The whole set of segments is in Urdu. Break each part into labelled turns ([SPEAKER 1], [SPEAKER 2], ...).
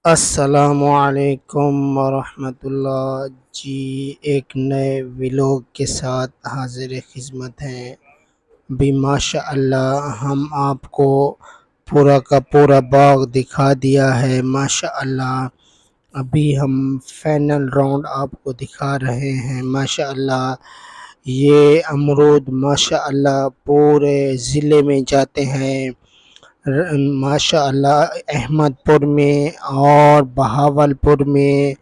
[SPEAKER 1] السلام علیکم ورحمۃ اللہ جی، ایک نئے ولاگ کے ساتھ حاضر خدمت ہیں۔ بھی ماشاء اللہ ہم آپ کو پورا کا پورا باغ دکھا دیا ہے ماشاء اللہ۔ ابھی ہم فائنل راؤنڈ آپ کو دکھا رہے ہیں ماشاء اللہ۔ یہ امرود ماشاء اللہ پورے ضلع میں جاتے ہیں ماشاء اللہ، احمد پور میں اور بہاول پور میں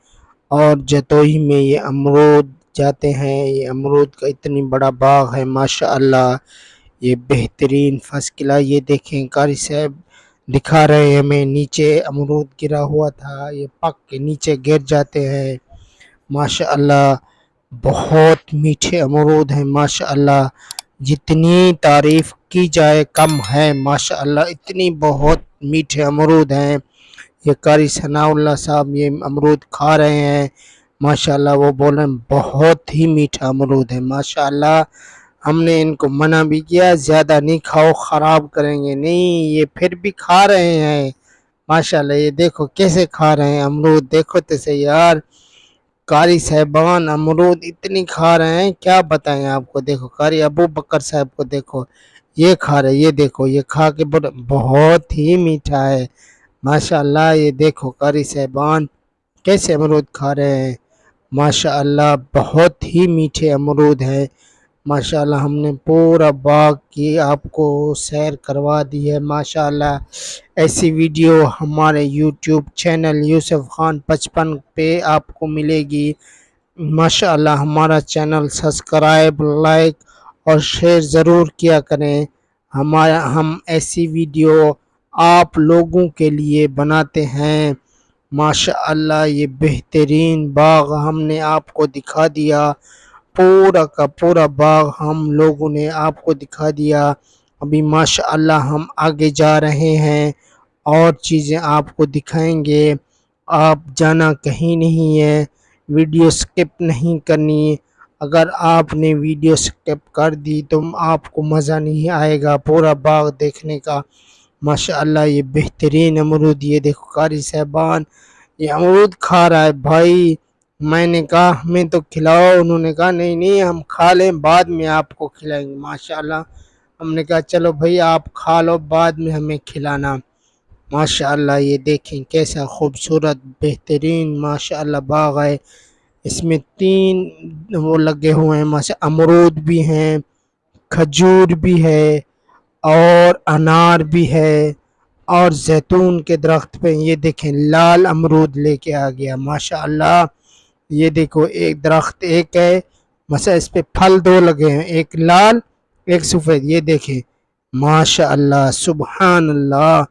[SPEAKER 1] اور جتوئی میں یہ امرود جاتے ہیں۔ یہ امرود کا اتنی بڑا باغ ہے ماشاء اللہ، یہ بہترین فرسٹ کلاس۔ یہ دیکھیں قاری صاحب دکھا رہے ہیں ہمیں، نیچے امرود گرا ہوا تھا، یہ پک کے نیچے گر جاتے ہیں ماشاء اللہ۔ بہت میٹھے امرود ہیں ماشاء اللہ، جتنی تعریف کی جائے کم ہے ماشاء اللہ، اتنی بہت میٹھے امرود ہیں۔ یہ قاری ثناء اللہ صاحب یہ امرود کھا رہے ہیں ماشاء اللہ، وہ بول رہے ہیں بہت ہی میٹھا امرود ہے ماشاء اللہ۔ ہم نے ان کو منع بھی کیا زیادہ نہیں کھاؤ، خراب کریں گے، نہیں یہ پھر بھی کھا رہے ہیں ماشاء اللہ۔ یہ دیکھو کیسے کھا رہے ہیں امرود، دیکھو تو صحیح یار، قاری صاحبان امرود اتنی کھا رہے ہیں کیا بتائیں آپ کو۔ دیکھو قاری ابو بکر صاحب کو دیکھو، یہ کھا رہے، یہ دیکھو یہ کھا کے بہت ہی میٹھا ہے ماشاء اللہ۔ یہ دیکھو قاری صاحبان کیسے امرود کھا رہے ہیں ماشاء اللہ، بہت ہی میٹھے امرود ہیں ماشاء اللہ۔ ہم نے پورا باغ کی آپ کو سیر کروا دی ہے ماشاء اللہ۔ ایسی ویڈیو ہمارے یوٹیوب چینل یوسف خان 55 پہ آپ کو ملے گی ماشاء اللہ۔ ہمارا چینل سبسکرائب، لائک اور شیئر ضرور کیا کریں۔ ہم ایسی ویڈیو آپ لوگوں کے لیے بناتے ہیں ماشاء اللہ۔ یہ بہترین باغ ہم نے آپ کو دکھا دیا، پورا کا پورا باغ ہم لوگوں نے آپ کو دکھا دیا۔ ابھی ماشاء اللہ ہم آگے جا رہے ہیں اور چیزیں آپ کو دکھائیں گے، آپ جانا کہیں نہیں ہے، ویڈیو سکپ نہیں کرنی۔ اگر آپ نے ویڈیو سکپ کر دی تو آپ کو مزہ نہیں آئے گا پورا باغ دیکھنے کا ماشاء اللہ۔ یہ بہترین امرود، یہ دیکھو قاری صاحبان یہ امرود کھا رہا ہے بھائی۔ میں نے کہا ہمیں تو کھلاؤ، انہوں نے کہا نہیں نہیں ہم کھا لیں بعد میں آپ کو کھلائیں گے ماشاء اللہ۔ ہم نے کہا چلو بھائی آپ کھا لو بعد میں ہمیں کھلانا ماشاء اللہ۔ یہ دیکھیں کیسا خوبصورت بہترین ماشاء اللہ باغ ہے، اس میں 3 وہ لگے ہوئے ہیں ماشاء، امرود بھی ہیں، کھجور بھی ہے اور انار بھی ہے اور زیتون کے درخت پہ یہ دیکھیں لال امرود لے کے آ گیا ماشاء اللہ۔ یہ دیکھو ایک درخت ایک ہے مثلا، اس پہ پھل 2 لگے ہیں، ایک لال ایک سفید، یہ دیکھیں ماشاء اللہ سبحان اللہ۔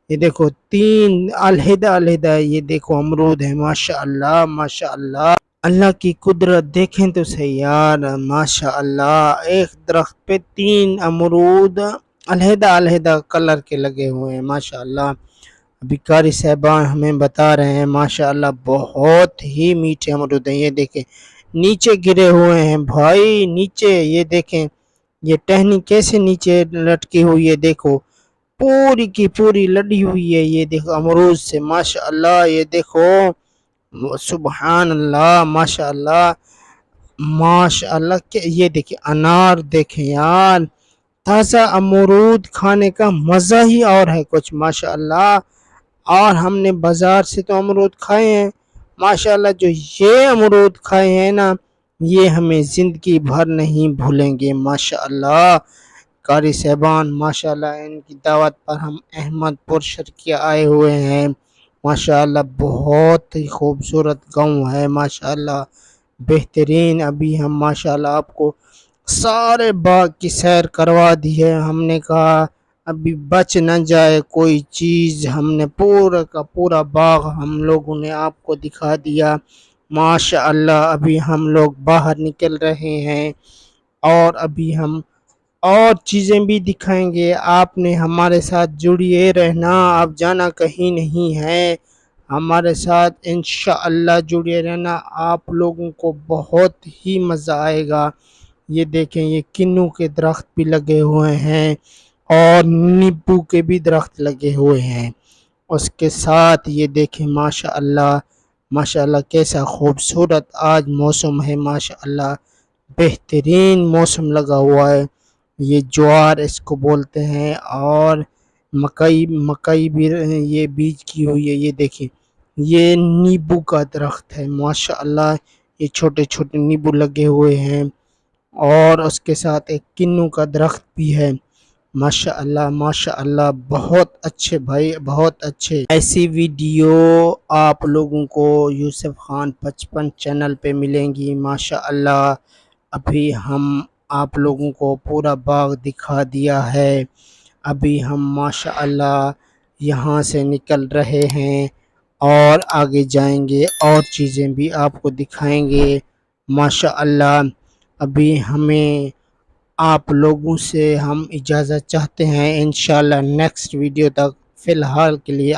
[SPEAKER 1] یہ دیکھو 3 علیحدہ علیحدہ یہ دیکھو امرود ہے ماشاء اللہ ماشاء اللہ۔ اللہ کی قدرت دیکھیں تو صحیح یار ماشاء اللہ، ایک درخت پہ 3 امرود علیحدہ علیحدہ کلر کے لگے ہوئے ہیں ماشاء اللہ۔ ابھی قاری صاحبان ہمیں بتا رہے ہیں ماشاء اللہ بہت ہی میٹھے امرود ہیں۔ یہ دیکھیں نیچے گرے ہوئے ہیں بھائی، نیچے یہ دیکھیں یہ ٹہنی کیسے نیچے لٹکی ہوئی ہے، دیکھو پوری کی پوری لڑی ہوئی ہے، یہ دیکھو امرود سے ماشاء اللہ۔ یہ دیکھو سبحان اللہ ماشاء اللہ ماشاء اللہ۔ یہ دیکھیں انار دیکھیں یار، تازہ امرود کھانے کا مزہ ہی اور ہے کچھ ماشاء اللہ۔ اور ہم نے بازار سے تو امرود کھائے ہیں ماشاء اللہ، جو یہ امرود کھائے ہیں نا یہ ہمیں زندگی بھر نہیں بھولیں گے ماشاء اللہ۔ قاری صاحبان ماشاء اللہ ان کی دعوت پر ہم احمد پور شرقیہ آئے ہوئے ہیں ماشاء اللہ، بہت ہی خوبصورت گاؤں ہے ماشاء اللہ، بہترین۔ ابھی ہم ماشاء اللہ آپ کو سارے باغ کی سیر کروا دی ہے، ہم نے کہا ابھی بچ نہ جائے کوئی چیز، ہم نے پورا کا پورا باغ ہم لوگوں نے آپ کو دکھا دیا ماشاء اللہ۔ ابھی ہم لوگ باہر نکل رہے ہیں اور ابھی ہم اور چیزیں بھی دکھائیں گے، آپ نے ہمارے ساتھ جڑیے رہنا، آپ جانا کہیں نہیں ہے، ہمارے ساتھ انشاءاللہ جڑے رہنا، آپ لوگوں کو بہت ہی مزہ آئے گا۔ یہ دیکھیں یہ کنو کے درخت بھی لگے ہوئے ہیں اور نیبو کے بھی درخت لگے ہوئے ہیں اس کے ساتھ یہ دیکھیں ماشاء اللہ کیسا خوبصورت آج موسم ہے، ماشاء اللہ بہترین موسم لگا ہوا ہے۔ یہ جوار اس کو بولتے ہیں، اور مکئی بھی یہ بیج کی ہوئی ہے۔ یہ دیکھیں یہ نیبو کا درخت ہے، ماشاء اللہ یہ چھوٹے چھوٹے نیبو لگے ہوئے ہیں، اور اس کے ساتھ ایک کنو کا درخت بھی ہے۔ ماشاء اللہ بہت اچھے بھائی، بہت اچھے۔ ایسی ویڈیو آپ لوگوں کو یوسف خان 55 چینل پہ ملیں گی ماشاء اللہ۔ ابھی ہم آپ لوگوں کو پورا باغ دکھا دیا ہے، ابھی ہم ماشاء اللہ یہاں سے نکل رہے ہیں اور آگے جائیں گے، اور چیزیں بھی آپ کو دکھائیں گے ماشاء اللہ۔ ابھی ہمیں آپ لوگوں سے ہم اجازت چاہتے ہیں، انشاءاللہ نیکسٹ ویڈیو تک فی الحال کے لیے